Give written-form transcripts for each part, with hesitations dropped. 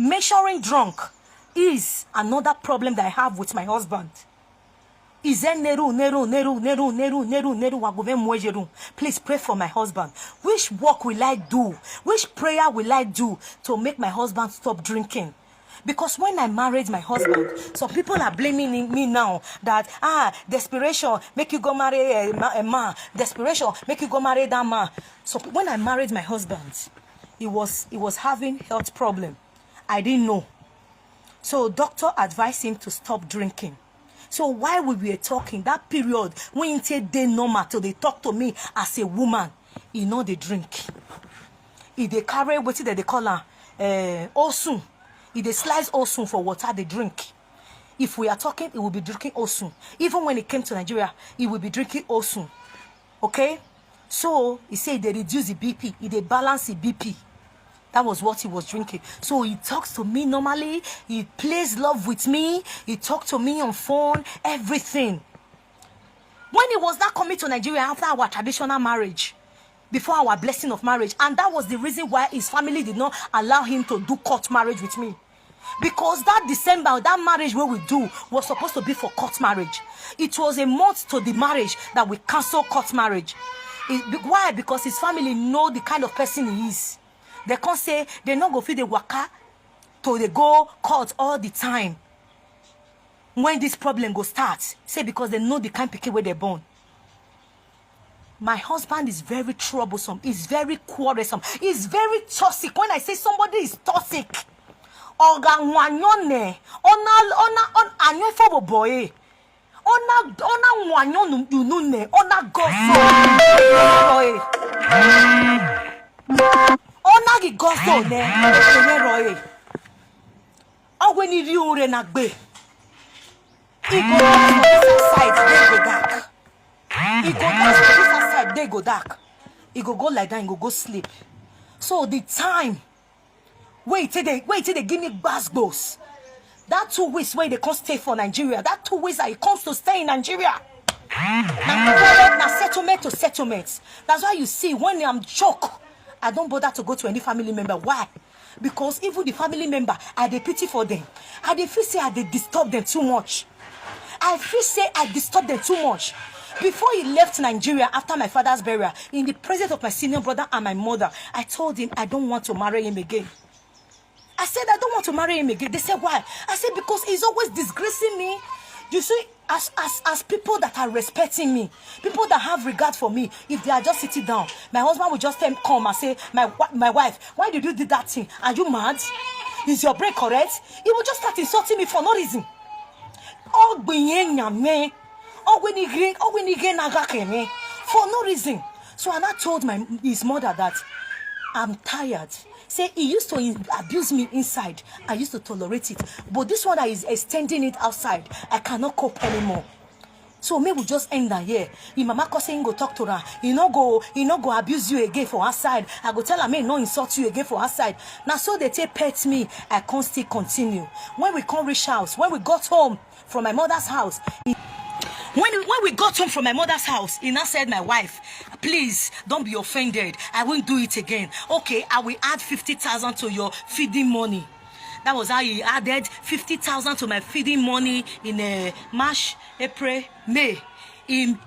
Measuring drunk is another problem that I have with my husband. Please pray for my husband. Which work will I do? Which prayer will I do to make my husband stop drinking? Because when I married my husband, some people are blaming me now that desperation make you go marry a man. Desperation make you go marry that man. So when I married my husband, he was having health problem. I didn't know. So doctor advised him to stop drinking. So while we were talking, that period when he said they normal till they talk to me as a woman, he know they drink. If they carry what they call her osun, if they slice osun for water, they drink. If we are talking, he will be drinking osun. Even when he came to Nigeria, he will be drinking osun. Okay? So he said they reduce the BP, they balance the BP. That was what he was drinking. So he talks to me normally. He plays love with me. He talks to me on phone. Everything. When he was not coming to Nigeria after our traditional marriage, before our blessing of marriage, and that was the reason why his family did not allow him to do court marriage with me. Because that December, that marriage where we do was supposed to be for court marriage. It was a month to the marriage that we cancel court marriage. Why? Because his family know the kind of person he is. They can't say they not go feed the waka to they go court all the time. When this problem go start, say because they know the kind of pikin where they're born. My husband is very troublesome. He's very quarrelsome. He's very toxic. When I say somebody is toxic, ona boy. Ona gi goso ne roye. When he view na gbe. He go side, they go dark. He go side, they go dark. He go like that, he go sleep. So the time, wait till they give me bass. That 2 weeks where they can't stay for Nigeria. That 2 weeks that he comes to stay in Nigeria. Now settlement to settlements. That's why you see when I'm choked, I don't bother to go to any family member. Why? Because even the family member, I dey pity for them. I dey feel say I dey disturb them too much. I feel say I disturb them too much. Before he left Nigeria after my father's burial, in the presence of my senior brother and my mother, I told him I don't want to marry him again. I said I don't want to marry him again. They said why? I said because he's always disgracing me. You see, as people that are respecting me, people that have regard for me, if they are just sitting down, my husband will just come and say, my wife, why did you do that thing? Are you mad? Is your brain correct? He will just start insulting me for no reason. For no reason. So I told his mother that I'm tired. Say he used to abuse me inside. I used to tolerate it. But this one that is extending it outside, I cannot cope anymore. So maybe we just end that here. If mama saying go talk to her, he no go abuse you again for outside. I go tell her, may no insult you again for outside. Now so they take pet me, I can't still continue. When we come reach house, when we got home from my mother's house, when we got home from my mother's house, he now said, my wife, please don't be offended. I won't do it again. Okay, I will add 50,000 to your feeding money. That was how he added 50,000 to my feeding money in March, April, May. In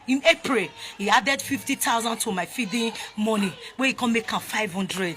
April, he added 50,000 to my feeding money, where he can make 500.